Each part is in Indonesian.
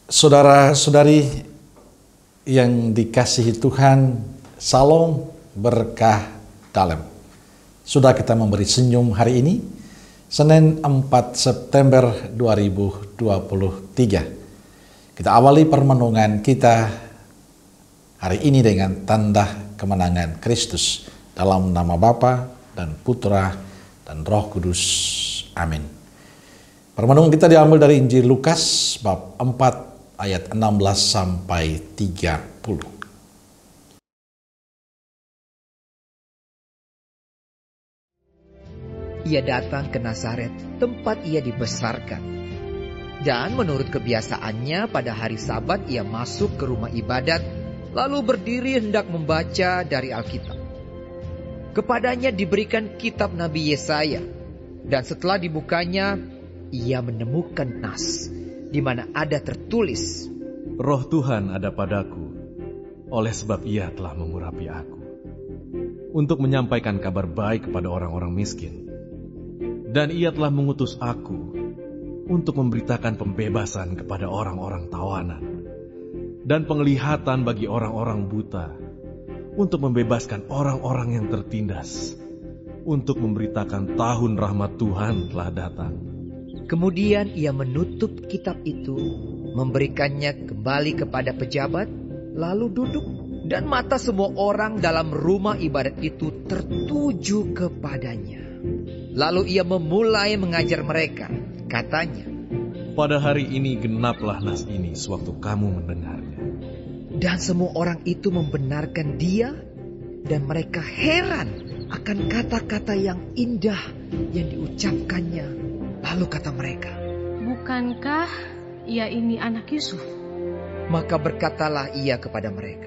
Saudara-saudari yang dikasihi Tuhan, salam berkah dalam. Sudah kita memberi senyum hari ini, Senin 4 September 2023. Kita awali permenungan kita hari ini dengan tanda kemenangan Kristus dalam nama Bapa dan Putra dan Roh Kudus. Amin. Permenungan kita diambil dari Injil Lukas bab 4 ayat 16 sampai 30. Ia datang ke Nazaret, tempat ia dibesarkan. Dan menurut kebiasaannya pada hari Sabat ia masuk ke rumah ibadat, lalu berdiri hendak membaca dari Alkitab. Kepadanya diberikan kitab Nabi Yesaya, dan setelah dibukanya, ia menemukan nas, di mana ada tertulis, Roh Tuhan ada padaku, oleh sebab ia telah mengurapi aku, untuk menyampaikan kabar baik kepada orang-orang miskin. Dan ia telah mengutus aku, untuk memberitakan pembebasan kepada orang-orang tawanan, dan penglihatan bagi orang-orang buta, untuk membebaskan orang-orang yang tertindas, untuk memberitakan tahun rahmat Tuhan telah datang. Kemudian ia menutup kitab itu, memberikannya kembali kepada pejabat, lalu duduk, dan mata semua orang dalam rumah ibadat itu tertuju kepadanya. Lalu ia memulai mengajar mereka, katanya, pada hari ini genaplah nas ini sewaktu kamu mendengarnya. Dan semua orang itu membenarkan dia, dan mereka heran akan kata-kata yang indah yang diucapkannya. Lalu kata mereka, bukankah ia ini anak Yusuf? Maka berkatalah ia kepada mereka,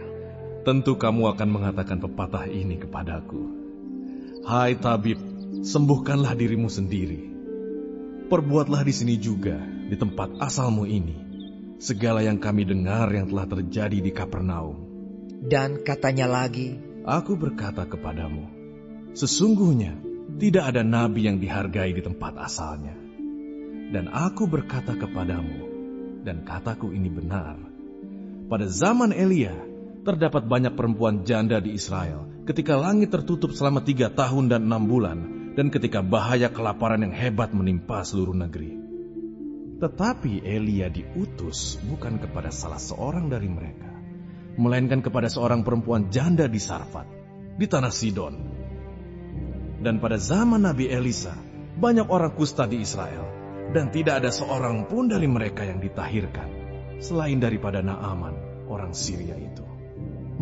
tentu kamu akan mengatakan pepatah ini kepadaku, hai tabib, sembuhkanlah dirimu sendiri. Perbuatlah di sini juga, di tempat asalmu ini, segala yang kami dengar yang telah terjadi di Kapernaum. Dan katanya lagi, aku berkata kepadamu, sesungguhnya tidak ada nabi yang dihargai di tempat asalnya. Dan aku berkata kepadamu, dan kataku ini benar, pada zaman Elia terdapat banyak perempuan janda di Israel, ketika langit tertutup selama 3 tahun dan 6 bulan, dan ketika bahaya kelaparan yang hebat menimpa seluruh negeri. Tetapi Elia diutus bukan kepada salah seorang dari mereka, melainkan kepada seorang perempuan janda di Sarfat, di tanah Sidon. Dan pada zaman Nabi Elisa, banyak orang kusta di Israel, dan tidak ada seorang pun dari mereka yang ditahirkan, selain daripada Naaman, orang Syria itu.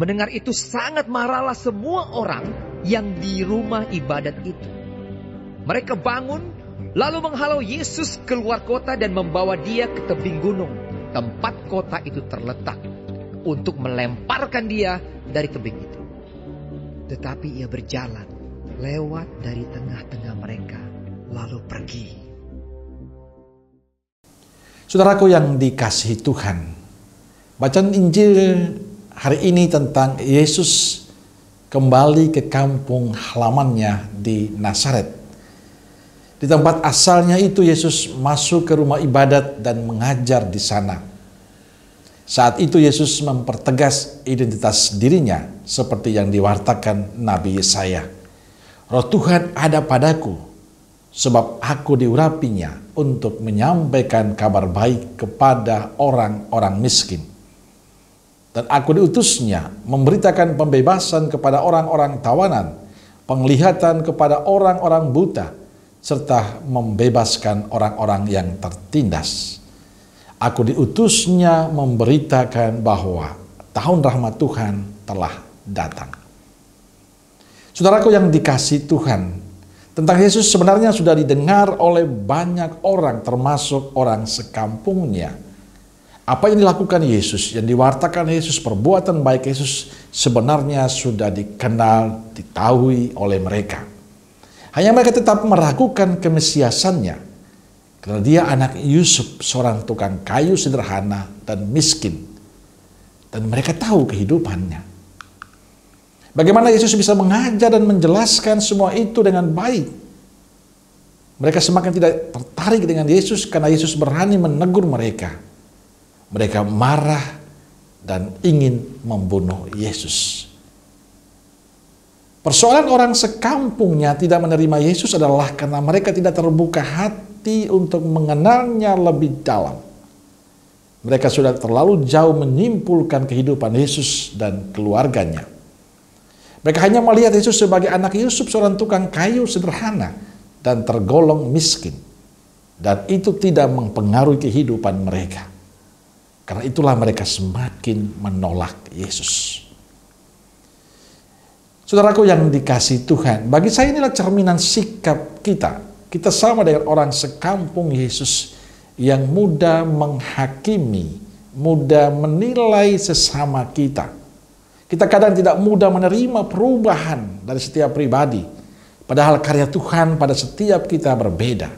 Mendengar itu sangat marahlah semua orang yang di rumah ibadat itu. Mereka bangun, lalu menghalau Yesus keluar kota dan membawa dia ke tebing gunung, tempat kota itu terletak, untuk melemparkan dia dari tebing itu. Tetapi ia berjalan lewat dari tengah-tengah mereka, lalu pergi. Saudaraku yang dikasihi Tuhan, bacaan Injil hari ini tentang Yesus kembali ke kampung halamannya di Nazaret. Di tempat asalnya itu Yesus masuk ke rumah ibadat dan mengajar di sana. Saat itu Yesus mempertegas identitas dirinya seperti yang diwartakan Nabi Yesaya. Roh Tuhan ada padaku, sebab aku diurapinya untuk menyampaikan kabar baik kepada orang-orang miskin. Dan aku diutusnya memberitakan pembebasan kepada orang-orang tawanan, penglihatan kepada orang-orang buta, serta membebaskan orang-orang yang tertindas. Aku diutusnya memberitakan bahwa tahun rahmat Tuhan telah datang. Saudaraku yang dikasihi Tuhan, tentang Yesus sebenarnya sudah didengar oleh banyak orang, termasuk orang sekampungnya. Apa yang dilakukan Yesus, yang diwartakan Yesus, perbuatan baik Yesus sebenarnya sudah dikenal, diketahui oleh mereka. Hanya mereka tetap meragukan kemesiasannya, karena dia anak Yusuf, seorang tukang kayu sederhana dan miskin. Dan mereka tahu kehidupannya. Bagaimana Yesus bisa mengajar dan menjelaskan semua itu dengan baik. Mereka semakin tidak tertarik dengan Yesus karena Yesus berani menegur mereka. Mereka marah dan ingin membunuh Yesus. Persoalan orang sekampungnya tidak menerima Yesus adalah karena mereka tidak terbuka hati untuk mengenalnya lebih dalam. Mereka sudah terlalu jauh menyimpulkan kehidupan Yesus dan keluarganya. Mereka hanya melihat Yesus sebagai anak Yusuf, seorang tukang kayu sederhana dan tergolong miskin. Dan itu tidak mempengaruhi kehidupan mereka. Karena itulah mereka semakin menolak Yesus. Saudaraku yang dikasihi Tuhan, bagi saya inilah cerminan sikap kita. Kita sama dengan orang sekampung Yesus yang mudah menghakimi, mudah menilai sesama kita. Kita kadang tidak mudah menerima perubahan dari setiap pribadi. Padahal karya Tuhan pada setiap kita berbeda.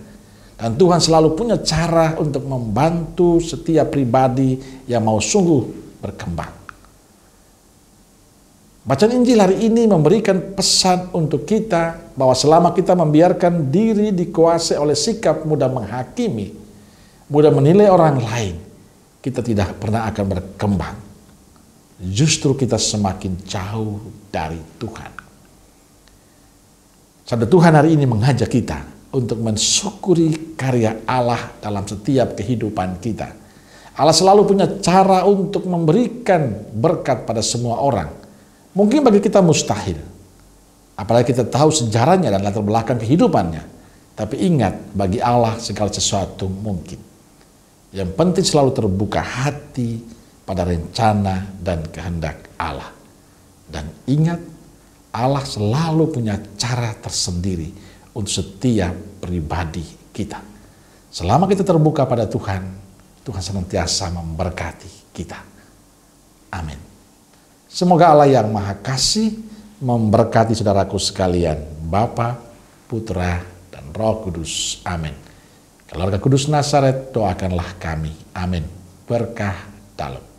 Dan Tuhan selalu punya cara untuk membantu setiap pribadi yang mau sungguh berkembang. Bacaan Injil hari ini memberikan pesan untuk kita bahwa selama kita membiarkan diri dikuasai oleh sikap mudah menghakimi, mudah menilai orang lain, kita tidak pernah akan berkembang. Justru kita semakin jauh dari Tuhan. Sabda Tuhan hari ini mengajak kita untuk mensyukuri karya Allah dalam setiap kehidupan kita. Allah selalu punya cara untuk memberikan berkat pada semua orang. Mungkin bagi kita mustahil, apalagi kita tahu sejarahnya dan latar belakang kehidupannya. Tapi ingat, bagi Allah segala sesuatu mungkin. Yang penting selalu terbuka hati pada rencana dan kehendak Allah. Dan ingat, Allah selalu punya cara tersendiri untuk setiap pribadi kita. Selama kita terbuka pada Tuhan, Tuhan senantiasa memberkati kita. Amin. Semoga Allah yang Maha Kasih memberkati saudaraku sekalian, Bapa, Putra, dan Roh Kudus. Amin. Keluarga Kudus Nazaret, doakanlah kami. Amin. Berkah dalam.